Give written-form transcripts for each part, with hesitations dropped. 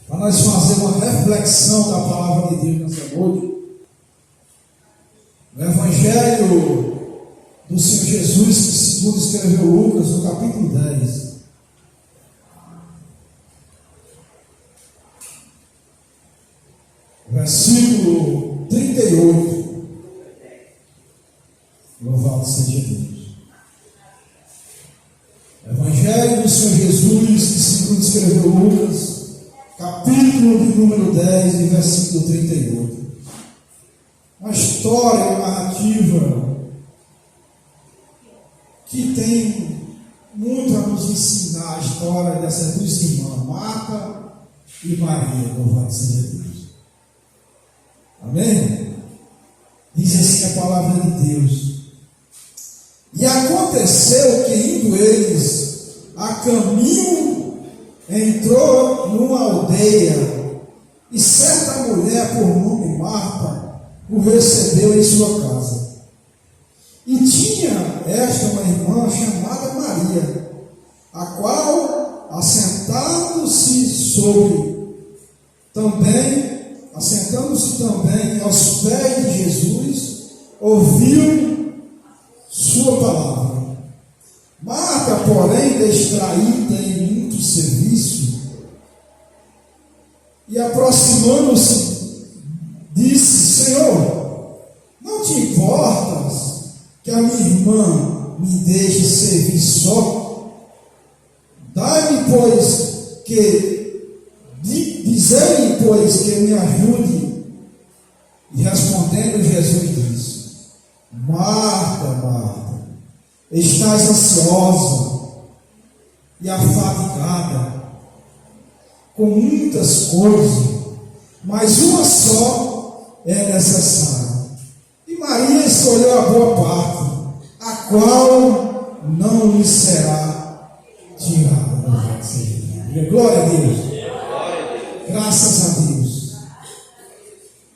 para nós fazer uma reflexão da palavra de Deus nessa noite. No Evangelho do Senhor Jesus, que segundo escreveu Lucas, no capítulo 10. Versículo 38. Louvado seja Deus. Evangelho do Senhor Jesus, que segundo escreveu Lucas, capítulo de número 10, e versículo 38. Uma história, uma narrativa que tem muito a nos ensinar, a história dessas duas irmãs, Marta e Maria. Louvado seja Deus. Amém? Diz assim a palavra de Deus. E aconteceu que, indo eles a caminho, entrou numa aldeia, e certa mulher por nome Marta o recebeu em sua casa. E tinha esta uma irmã chamada Maria, a qual, assentando-se também aos pés de Jesus, ouviu sua palavra. Marta, porém, distraída em muito serviço, e aproximando-se, disse: Senhor, não te importas que a minha irmã me deixe servir só? Dai-me, pois, dizei-me, pois, que me ajude. E respondendo, Jesus disse: Marta, Marta, estás ansiosa e afadigada com muitas coisas, mas uma só é necessária. E Maria escolheu a boa parte, a qual não lhe será tirada. Glória a Deus. Graças a Deus.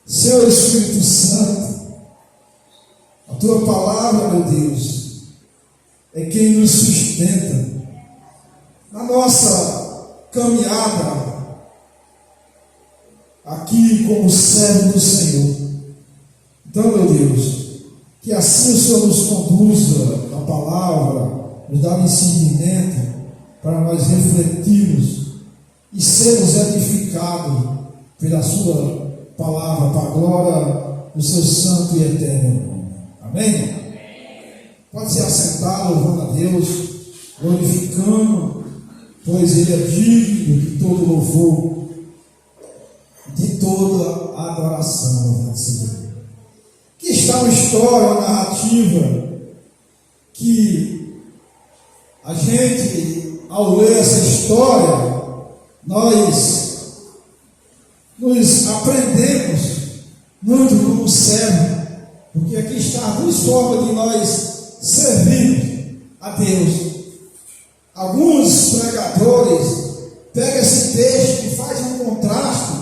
Senhor Espírito Santo, a tua palavra, meu Deus, é quem nos sustenta na nossa caminhada aqui como servo do Senhor. Então, meu Deus, que assim o Senhor nos conduza na palavra, nos dá discernimento para nós refletirmos e sermos edificados pela sua palavra, para a glória do seu santo e eterno nome. Amém? Pode se assentar, louvando a Deus, glorificando, pois Ele é digno de todo louvor, de toda adoração, louvado seja Deus. Aqui está uma história, uma narrativa, que a gente, ao ler essa história, nós nos aprendemos muito como servo, porque aqui está duas formas de nós servirmos a Deus. Alguns pregadores pegam esse texto e fazem um contraste,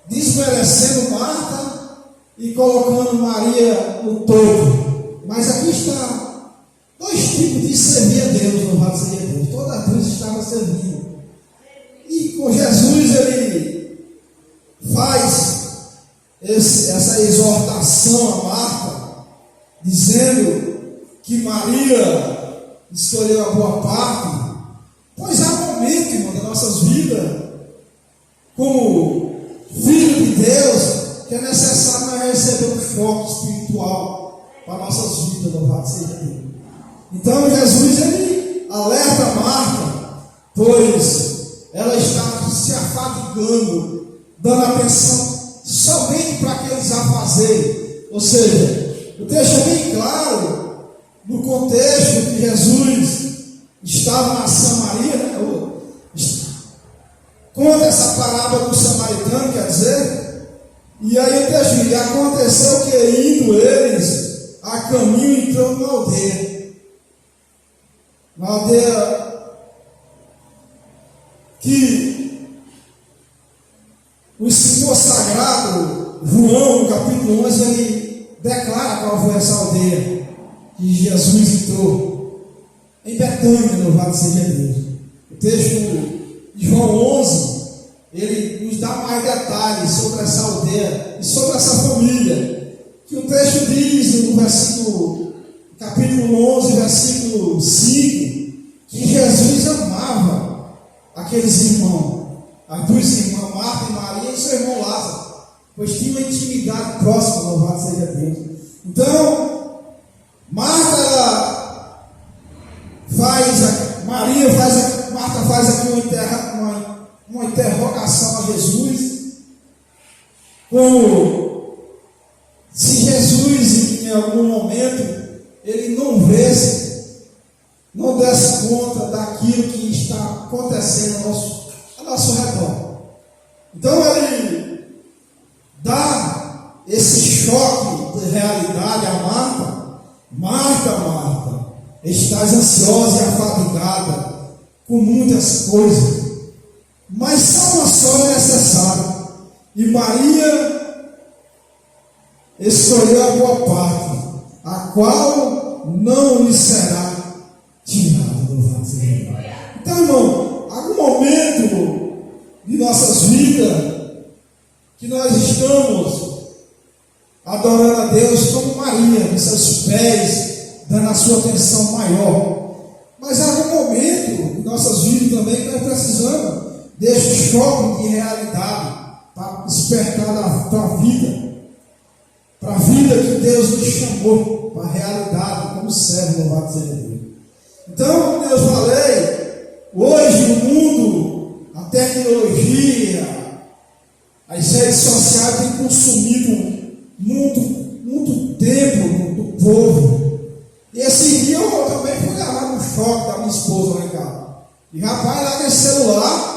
desmerecendo Marta e colocando Maria no topo. Mas aqui está dois tipos de servir a Deus, louvado seja Deus. Todas duas estavam servindo. E com Jesus ele faz essa exortação a Marta, dizendo que Maria escolheu a boa parte, pois há momentos, irmão, das nossas vidas, como filho de Deus, que é necessário nós receber um foco espiritual para nossas vidas, louvado seja Deus. Então Jesus ele alerta Marta, pois ela está se afadigando, dando atenção somente para aqueles afazeres. Ou seja, o texto é bem claro no contexto que Jesus estava na Samaria, né? Conta essa parábola do samaritano, quer dizer, e aí o texto diz: aconteceu que indo eles a caminho, entrou numa aldeia que o escritor sagrado João, no capítulo 11, ele declara qual foi essa aldeia que Jesus entrou, em Betânia, louvado seja Deus. O texto de João 11 ele nos dá mais detalhes sobre essa aldeia e sobre essa família, que o texto diz no versículo, capítulo 11, versículo 5, que Jesus amava aqueles irmãos, as duas irmãs, Marta e Maria, e seu irmão Lázaro, pois tinha uma intimidade próxima, louvado seja Deus. Então, Marta faz aqui uma interrogação a Jesus, como se Jesus, em algum momento, ele não desse conta daquilo que está acontecendo ao nosso redor. Então ele dá esse choque de realidade a Marta. Marta, estás ansiosa e afadigada com muitas coisas, mas só uma só é necessária. E Maria escolheu a boa parte, a qual não lhe será tirada. Então, irmão, algum momento de nossas vidas que nós estamos adorando a Deus como Maria, em seus pés, dando a sua atenção maior. Mas há algum momento em nossas vidas também que nós precisamos deste choque de realidade para despertar para a vida que Deus nos chamou, para a realidade como servo, louvado seja Deus. Então, como eu falei, hoje no mundo, a tecnologia, as redes sociais têm consumido muito tempo do povo. E esse dia eu também fui levar no choque da minha esposa lá em casa. E rapaz, lá nesse celular,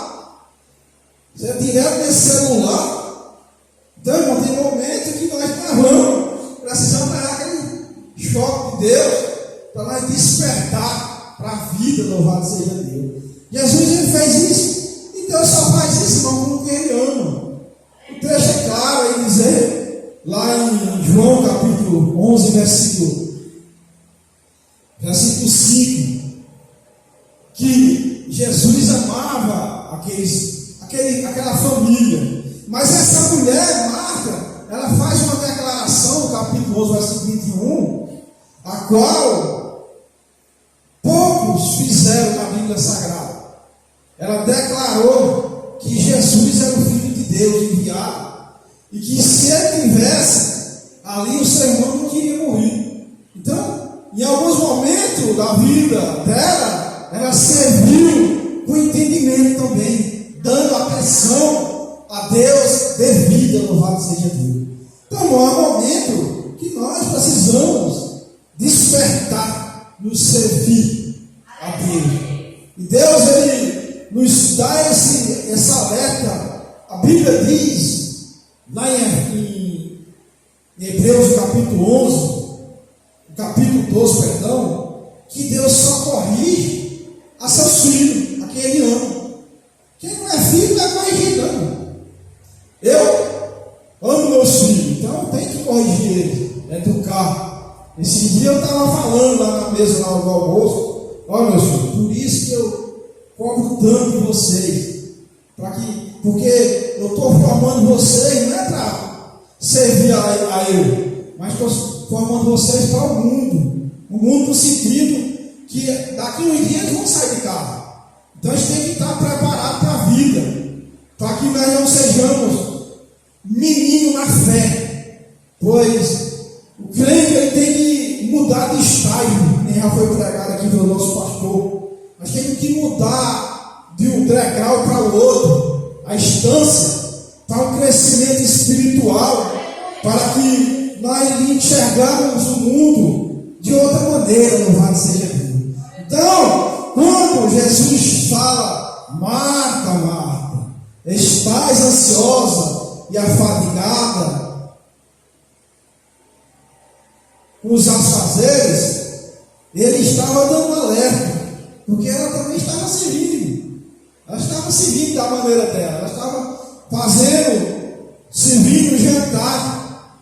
você é direto nesse celular. Então, irmão, tem momento que nós precisamos levar aquele choque de Deus para nós despertar para a vida, louvado seja Deus. Jesus ele fez isso, e Deus só faz isso, irmão, com quem ele ama. O texto é claro, ele dizer, lá em João capítulo 11, versículo 5, que Jesus amava aquela família. Mas essa mulher, Marta, ela faz uma declaração, no capítulo 11, versículo 21, a qual poucos fizeram na Bíblia Sagrada. Ela declarou que Jesus era o Filho de Deus enviado, e que se ele tivesse ali, o seu irmão não teria morrido. Então, em alguns momentos da vida dela, ela serviu com entendimento também, dando atenção a Deus devida, louvado seja Deus. Então, há um momento que nós precisamos despertar, nos servir a Deus. E Deus, ele nos dá essa alerta. A Bíblia diz, lá em Hebreus capítulo 11, capítulo 12, perdão, que Deus só corrige a seus filhos, a quem ele ama. Quem não é filho não é corrigido, não. Eu amo meus filhos, então eu tenho que corrigir eles, educar. Esse dia eu estava falando lá na mesa, lá no almoço, olha meus filhos, por isso que eu cobro tanto de vocês, porque eu estou formando vocês, não é para servir a eu, mas estou formando vocês para o mundo no sentido que daqui uns dias eles vão sair de casa. Então a gente tem que estar preparado para a vida, para que nós não sejamos meninos na fé, pois o crente ele tem que mudar de estágio, nem já foi pregado aqui pelo nosso pastor. Nós temos que mudar de um degrau para o outro, a instância, para um crescimento espiritual, para que nós enxergamos o mundo de outra maneira, louvado seja Deus. Então, quando Jesus fala, Marta, Marta, estás ansiosa e afadigada com os afazeres, ele estava dando alerta, porque ela também estava servindo. Ela estava servindo da maneira dela, ela estava servindo o jantar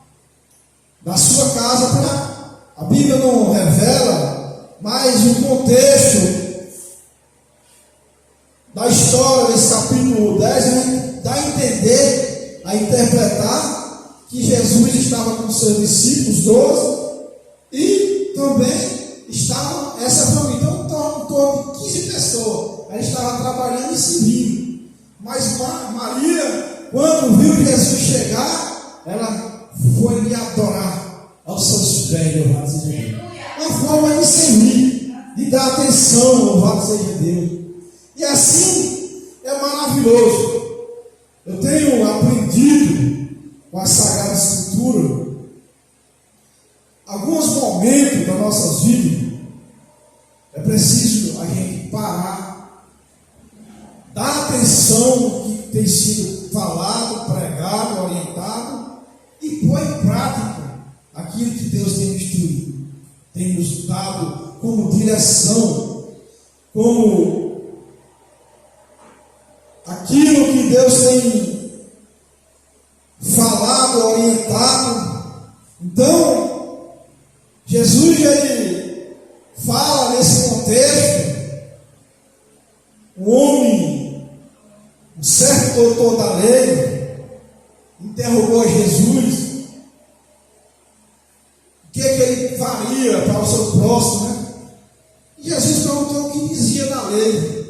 da sua casa para. A Bíblia não revela, mas o contexto da história desse capítulo 10 dá interpretar que Jesus estava com seus discípulos, 12, e também estava essa família. Então, em torno de 15 pessoas. Ela estava trabalhando e servindo. Mas Maria, quando viu Jesus chegar, ela foi lhe adorar aos seus pés, louvado seja Deus. Uma forma de servir, de dar atenção, louvado seja Deus. E assim é maravilhoso. Eu tenho aprendido com a Sagrada Escritura alguns momentos das nossas vidas. É preciso a gente parar, dar atenção no que tem sido falado, pregado, orientado e pôr em prática aquilo que Deus tem instruído, tem nos dado como direção, como aquilo que Deus tem falado, orientado. Então, Jesus ele fala nesse contexto, um homem, um certo doutor da lei, interrogou Jesus o que ele faria para o seu próximo, né? E Jesus perguntou o que dizia da lei.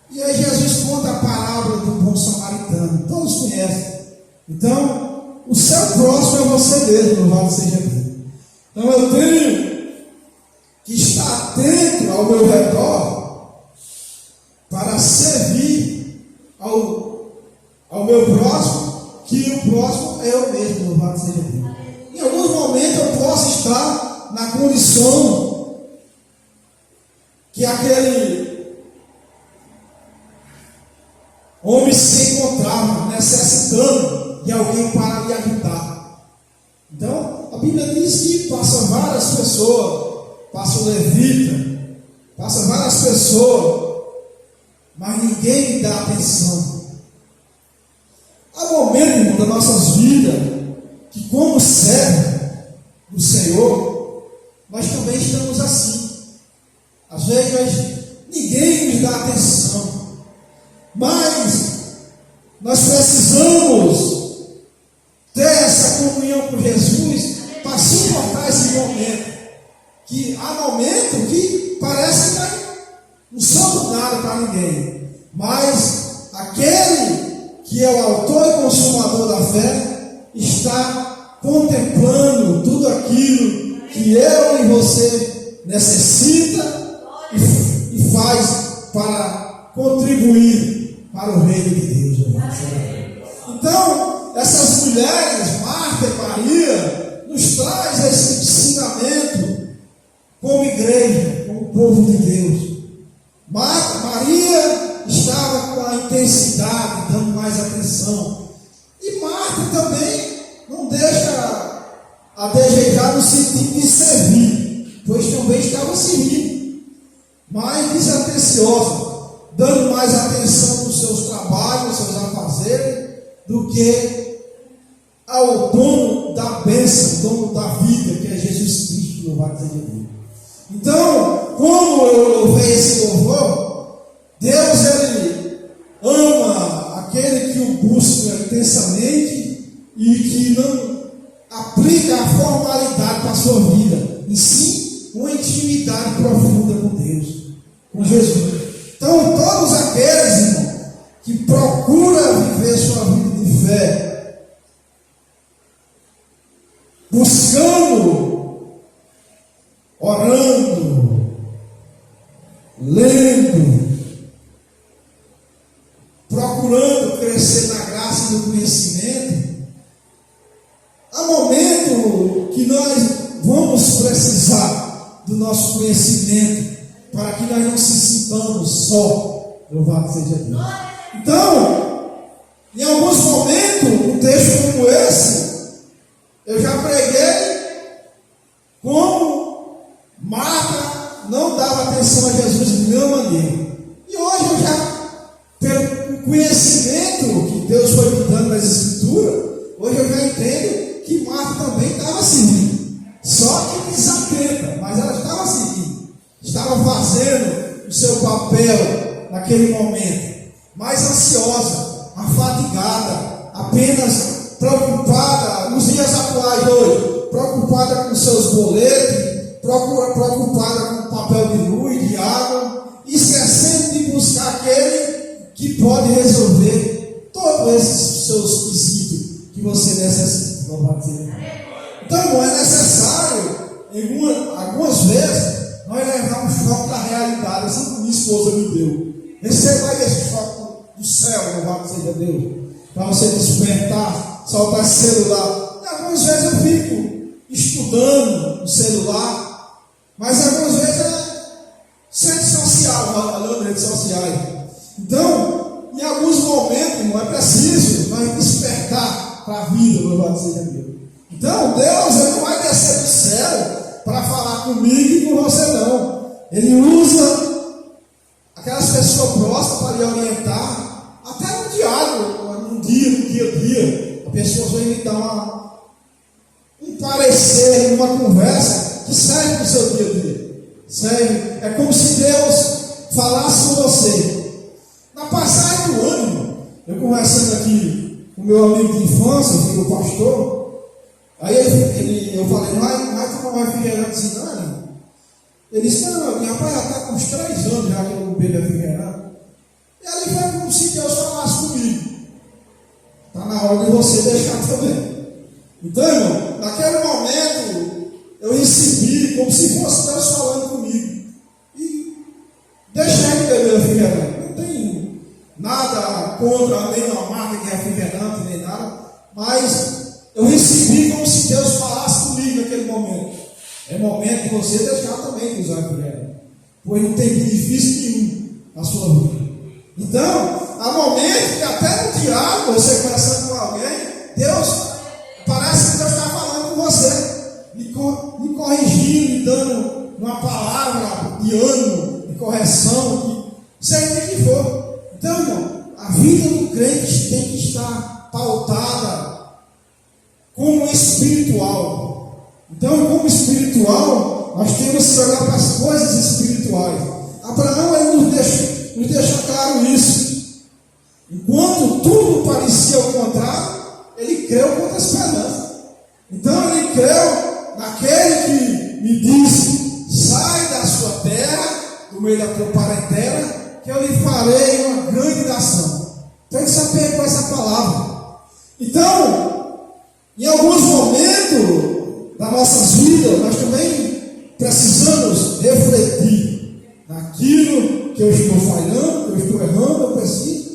E aí Jesus conta a parábola do bom samaritano, todos conhecem. Então, o seu próximo é você mesmo, louvado seja Deus. Então eu tenho que estar atento ao meu redor para servir ao meu próximo, que o próximo é eu mesmo, louvado seja Deus. Em alguns momentos eu posso estar na condição que aquele homem se encontrava necessitando de alguém para lhe ajudar. Então, a Bíblia diz que passa várias pessoas, passa o levita, passa várias pessoas, mas ninguém lhe dá atenção. Há momentos, irmão, das nossas vidas, que como servo do Senhor, nós também estamos assim. Às vezes, ninguém nos dá atenção, mas nós precisamos ter essa comunhão com Jesus para suportar esse momento. Que há momentos que parece que não somos nada para ninguém, mas aquele que é o autor e consumador da fé está contemplando tudo aquilo que eu e você necessita e faz para contribuir para o reino de Deus. Então, essas mulheres, Marta e Maria, nos traz esse ensinamento como igreja, como povo de Deus. Maria estava com a intensidade, dando mais atenção. E Marta também não deixa a desejar no sentido de servir, pois também estava servindo, mas desatenciosa, dando mais atenção nos seus trabalhos, nos seus afazeres, do que ao dono da bênção, dono da vida, que é Jesus Cristo, louvado seja Deus. Então, como eu louvei esse louvor, Deus ele ama aquele que o busca intensamente e que não aplica a formalidade para a sua vida, e sim uma intimidade profunda com Deus, com Jesus. Então, todos aqueles, irmão, que procuram viver sua vida de fé, buscando, orando, lendo, procurando crescer na graça e no conhecimento, há momento que nós vamos precisar do nosso conhecimento para que nós não se sintamos só, louvado seja Deus. Então, em alguns momentos, um texto como esse, eu já preguei como Marta não dava atenção a Jesus de nenhuma maneira. E hoje eu já, pelo conhecimento que Deus foi me dando nas Escrituras, hoje eu já entendo que Marta também estava servindo. Só que desatenta, mas ela estava servindo. Estava fazendo o seu papel naquele momento. Mais ansiosa, afadigada, apenas preocupada nos dias atuais hoje, preocupada com seus boletos, preocupada com papel de luz, de água, esquecendo de buscar aquele que pode resolver todos esses seus quesitos que você necessita. Então, irmão, é necessário, algumas vezes, nós levarmos choque da realidade, assim como minha esposa me deu. Receba aí esse choque do céu, louvado seja Deus, para você despertar, soltar esse celular. E algumas vezes eu fico estudando no celular, mas algumas vezes é rede social, olhando redes sociais. Então, em alguns momentos, irmão, é preciso nós despertar para a vida, louvado seja Deus. Então, Deus ele não vai descer do céu para falar comigo e com você, não. Ele usa aquelas pessoas próximas para lhe orientar, até no diálogo, no dia a dia. A pessoa vai lhe dar um parecer, uma conversa que serve para o seu dia a dia. Serve. É como se Deus falasse com você. Na passagem do ano, eu conversando aqui com meu amigo de infância, que é o pastor, aí eu falei, vai tomar refrigerante assim, não? Ele disse, não, minha pai já está com uns 3 anos já que eu não bebo refrigerante. E ali foi como se Deus falasse comigo. Está na hora de você deixar também. Então, irmão, naquele momento, eu recebi como se fosse Deus falando comigo. E deixei de beber refrigerante. Não tem nada contra nenhuma marca de refrigerante, nem nada, mas eu recebi como se Deus falasse comigo naquele momento. É momento de você deixar também de usar refrigerante, pois não tem benefício nenhum na sua vida. Então, há momentos que até no diálogo, você conversando com alguém, Deus, parece que Deus está falando com você, lhe corrigindo, lhe dando uma palavra de ânimo, de correção, seja o que for. Então, irmão, a vida do crente tem que estar pautada como espiritual. Então, como espiritual, nós temos que olhar para as coisas espirituais. Abraão ele nos deixa claro isso. Enquanto tudo parecia ao contrário, ele creu com esperança. Então, ele creu naquele que me disse: sai da sua terra, do meio da tua parentela, que eu lhe farei uma grande nação. Tem que saber com essa palavra. Então, em alguns momentos das nossas vidas, nós também precisamos refletir naquilo que eu estou falhando, que eu estou errando, eu preciso.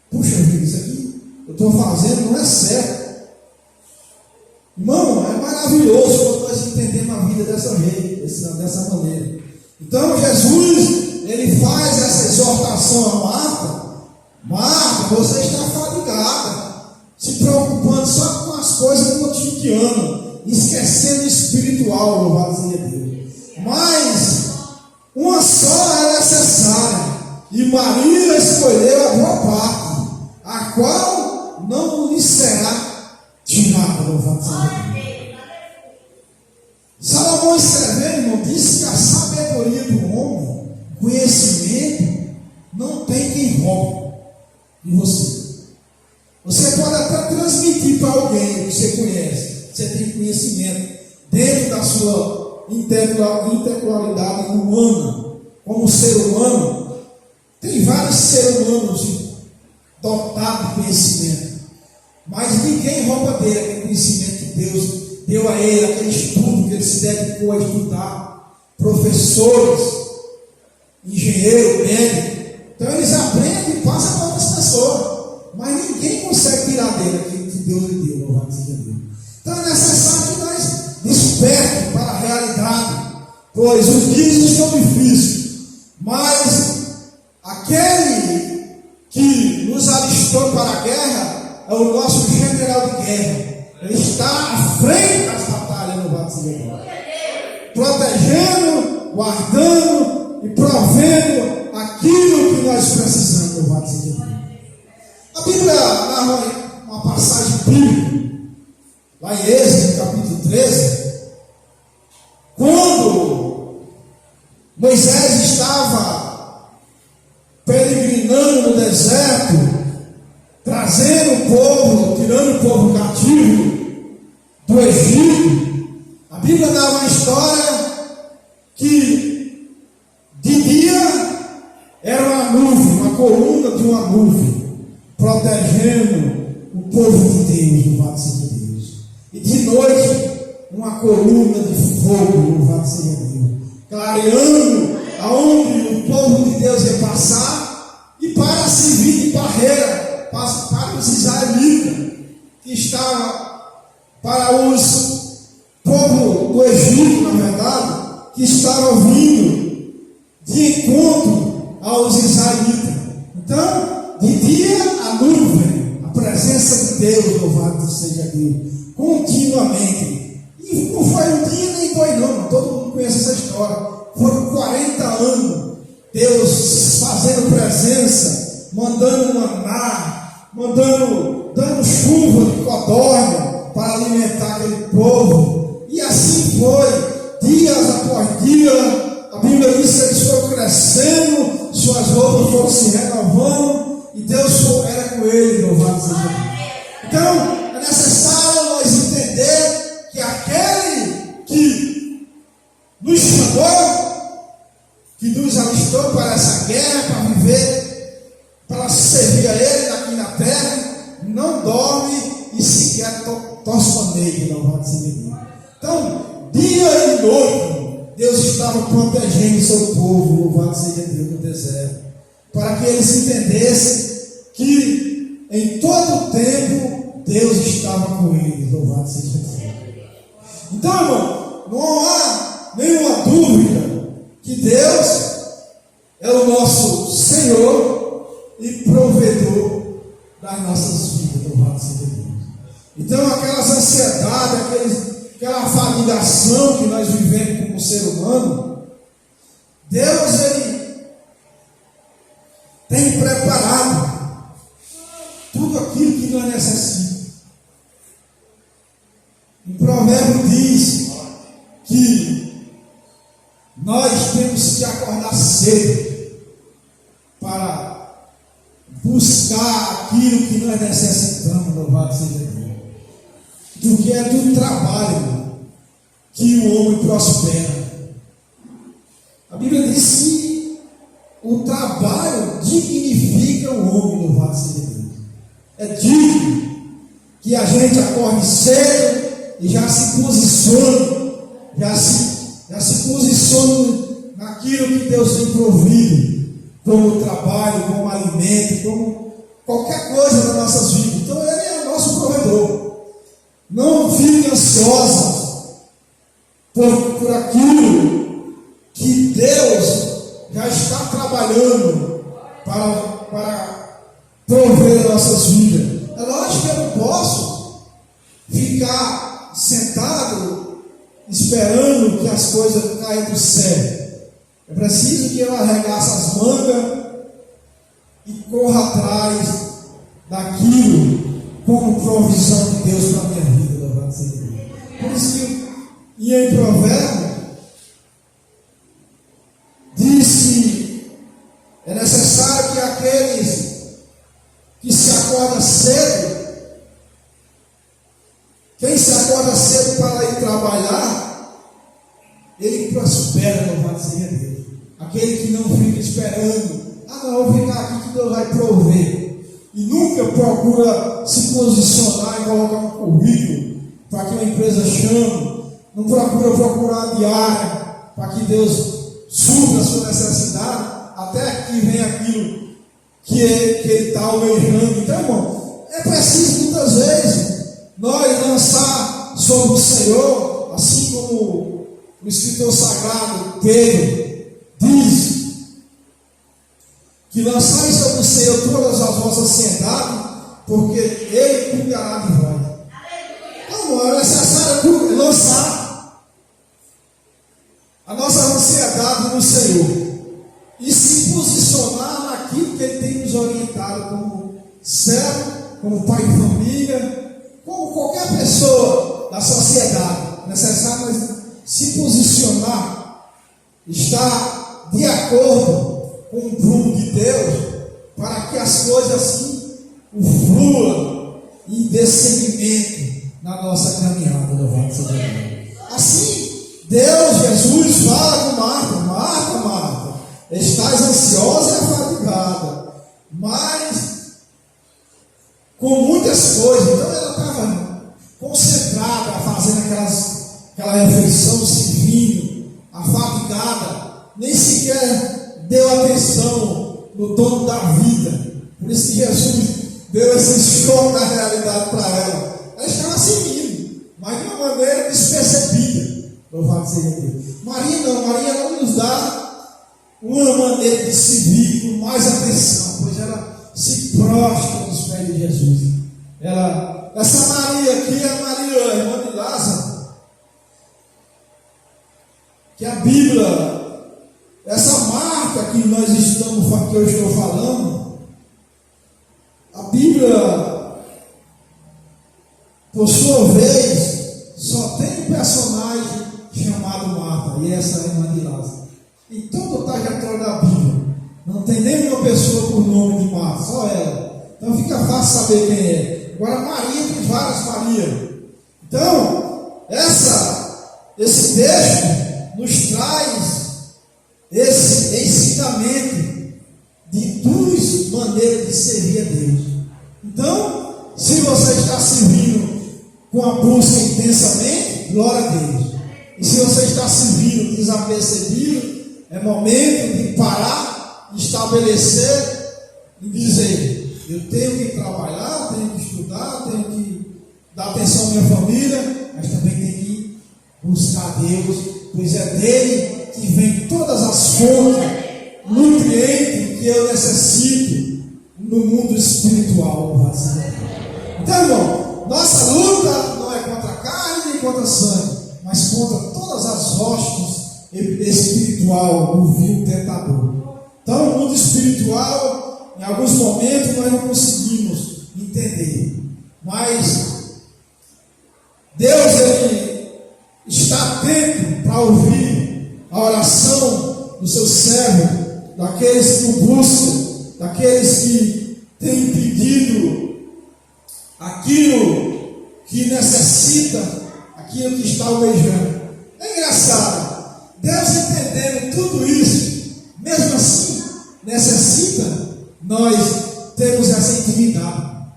Puxa vida, isso aqui eu estou fazendo não é certo. Irmão, é maravilhoso quando nós entendemos a vida dessa maneira. Então, Jesus, ele faz essa exortação a Marta. Marta, você está fadigada, se preocupando só com as coisas do cotidiano, esquecendo o espiritual, louvado seja Deus. Mas uma só é necessária, e Maria escolheu a boa parte, a qual não lhe será tirada, louvado seja Deus. Salomão escrevendo, irmão, disse que a sabedoria do homem, conhecimento, não tem quem roube de você. Você pode até transmitir para alguém que você conhece, você tem conhecimento, dentro da sua intelectualidade humana, como ser humano. Tem vários seres humanos dotados de conhecimento, mas ninguém rouba dele aquele conhecimento que Deus deu a ele, aquele estudo que ele se dedicou a estudar. Professores, engenheiros, médicos, então eles aprendem e passam para outras pessoas. Mas ninguém consegue tirar dele aquilo que Deus lhe deu, louvado seja Deus. Então é necessário que nós despertemos para a realidade, pois os dias estão difíceis, mas aquele que nos alistou para a guerra é o nosso general de guerra. Ele está à frente das batalhas, louvado seja Deus, protegendo, guardando e provendo aquilo que nós precisamos, louvado seja Deus. A Bíblia narra uma passagem bíblica, lá em Êxodo, capítulo 13, quando Moisés estava peregrinando no deserto, trazendo tirando o povo cativo do Egito, a Bíblia dá uma história que de dia era uma nuvem, uma coluna de uma nuvem, protegendo o povo de Deus, louvado seja Deus. E de noite, uma coluna de fogo, louvado seja Deus, clareando aonde o povo de Deus ia passar, e para servir de barreira para os israelitas, que estavam para os povo do Egito, na verdade, que estava vindo de encontro aos israelitas. Então, de dia a nuvem, a presença de Deus, louvado seja Deus, continuamente. E não foi um dia nem dois, não, todo mundo conhece essa história. Foram 40 anos, Deus fazendo presença, mandando maná, dando chuva de codorna para alimentar aquele povo. E assim foi, dias após dia. A Bíblia diz que eles foram crescendo, suas roupas foram se renovando, e Deus era com eles, louvado seja Deus. Então, é necessário nós entender que aquele que nos chamou, que nos alistou para essa guerra, para viver, para servir a Ele aqui na terra, não dorme e sequer tospaneia, louvado seja Deus. Então, dia e noite, Deus estava protegendo o seu povo, louvado seja Deus, no deserto, para que eles entendessem que em todo o tempo Deus estava com eles, louvado seja Deus. Então, irmão, não há nenhuma dúvida que Deus é o nosso Senhor e provedor das nossas vidas, louvado seja Deus. Então, aquelas ansiedades, aquela fadigação que nós vivemos como ser humano, Deus, Ele tem preparado tudo aquilo que nós necessitamos. O provérbio diz que nós temos que acordar cedo para buscar aquilo que nós necessitamos, louvado seja Deus. Do que é do trabalho que o homem prospera. A Bíblia diz que o trabalho dignifica o homem, louvado seja Deus. É digno que a gente acorde cedo e já se posicione, já se posicione naquilo que Deus tem provido, como trabalho, como alimento, como qualquer coisa das nossas vidas. Então Ele é o nosso provedor. Não fique ansiosa por aquilo que Deus já está trabalhando para prover as nossas vidas. É lógico que eu não posso ficar sentado esperando que as coisas caiam do céu. É preciso que eu arregasse as mangas e corra atrás daquilo como provisão de Deus para a minha vida, louvado seja Deus. Por isso que, e em Provérbio, disse: é necessário que aqueles que se acordam cedo, quem se acorda cedo para ir trabalhar, ele prospera, louvado seja Deus. Aquele que não fica esperando, não, vou ficar aqui que Deus vai prover. E nunca procura se posicionar e colocar um currículo para que uma empresa chame. Não procura procurar diária para que Deus supra a sua necessidade, até que venha aquilo que ele está almejando. Então, irmão, é preciso muitas vezes nós lançar sobre o Senhor, assim como o escritor sagrado Pedro diz, que lançai sobre o Senhor todas as vossas ansiedades, porque Ele cuidará de vós. Então, é necessário lançar a nossa ansiedade no Senhor e se posicionar naquilo que Ele tem nos orientado como servo, como pai de família, como qualquer pessoa da sociedade. É necessário se posicionar, estar de acordo com o rumo de Deus, para que as coisas assim fluam dê seguimento na nossa caminhada, louvado seja Deus. Assim, Deus, Jesus, fala com Marta: Marta, Marta, estás ansiosa e afadigada, mas com muitas coisas. Então ela estava concentrada, fazendo aquela refeição, servindo, afadigada, nem sequer deu atenção no dono da vida. Por isso que Jesus deu esse choque da realidade para ela. Ela estava seguindo, mas de uma maneira despercebida. Louvado seja Deus. Maria não, Maria ela nos dá uma maneira de seguir com mais atenção, pois ela se prostra nos pés de Jesus. Essa Maria aqui é a Maria, irmã de Lázaro, que a Bíblia, essa marca que que eu estou falando, a Bíblia, por sua vez, só tem um personagem chamado Marta, e essa é a irmã de Lázaro. Em toda a trajetória da Bíblia, não tem nenhuma pessoa por nome de Marta, só ela. Então fica fácil saber quem é. Agora Maria tem várias Marias. Então, esse texto nos traz esse ensinamento de duas maneiras de servir a Deus. Então, se você está servindo com a busca intensamente, glória a Deus. E se você está servindo desapercebido, é momento de parar, de estabelecer e dizer: eu tenho que trabalhar, tenho que estudar, tenho que dar atenção à minha família, mas também tenho que buscar Deus, pois é dele que vem todas as fontes, nutrientes que eu necessito no mundo espiritual. Então, irmão, nossa luta não é contra a carne nem contra a sangue, mas contra todas as hostes espiritual do vil tentador. Então, no mundo espiritual, em alguns momentos nós não conseguimos entender, mas Deus, ele está atento para ouvir a oração do seu servo, daqueles que o buscam, daqueles que têm pedido aquilo que necessita, aquilo que está almejando. É engraçado, Deus entendendo tudo isso, mesmo assim, necessita nós termos essa intimidade,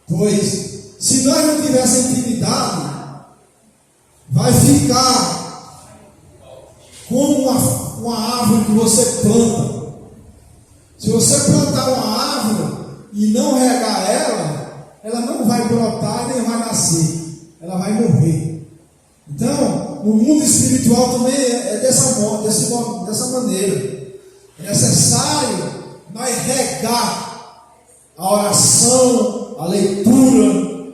pois se nós não tivéssemos intimidade, vai ficar como uma árvore que você planta. Se você plantar uma árvore e não regar ela não vai brotar nem vai nascer, ela vai morrer. Então, o mundo espiritual também é dessa maneira. É necessário nós regar a oração, a leitura,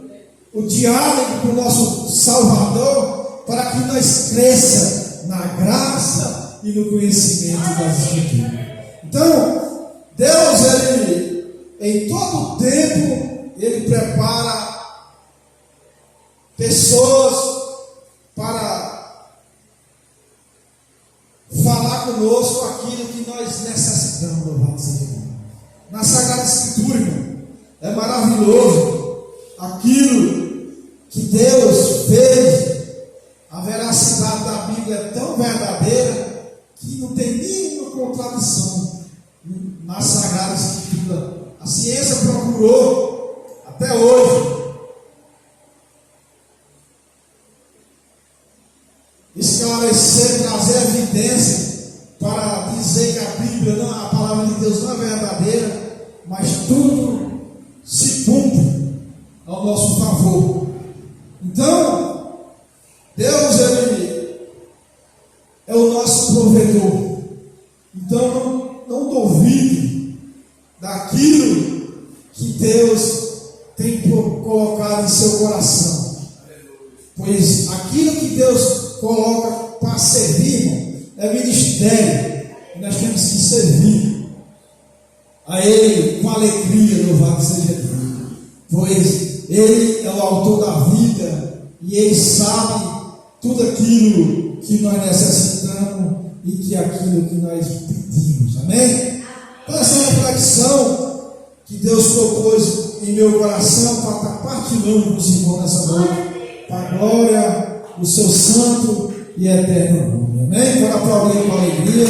o diálogo com o nosso Salvador, para que nós cresça na graça e no conhecimento das Escrituras. Então, Deus, ele, em todo o tempo, ele prepara pessoas para falar conosco aquilo que nós necessitamos, louvado seja Deus. Na Sagrada Escritura, irmão, é maravilhoso aquilo que Deus fez. A veracidade da Bíblia é tão verdadeira que não tem nenhuma contradição na Sagrada Escritura. A ciência procurou até hoje esclarecer, trazer evidência para dizer que a Bíblia, não, a palavra de Deus não é verdadeira, mas tudo se cumpre ao nosso favor. Então, Deus, ele é o nosso provedor. Então, não duvide daquilo que Deus tem colocado em seu coração, pois aquilo que Deus coloca para servir é ministério, e nós temos que servir a Ele com alegria, louvado seja Deus, pois Ele é o autor da vida e Ele sabe tudo aquilo que nós necessitamos e que aquilo que nós pedimos, amém? Então essa reflexão que Deus propôs em meu coração para estar partilhando com os irmãos nessa noite, para a glória do seu santo e eterno nome. Amém? Para aplaudir com alegria.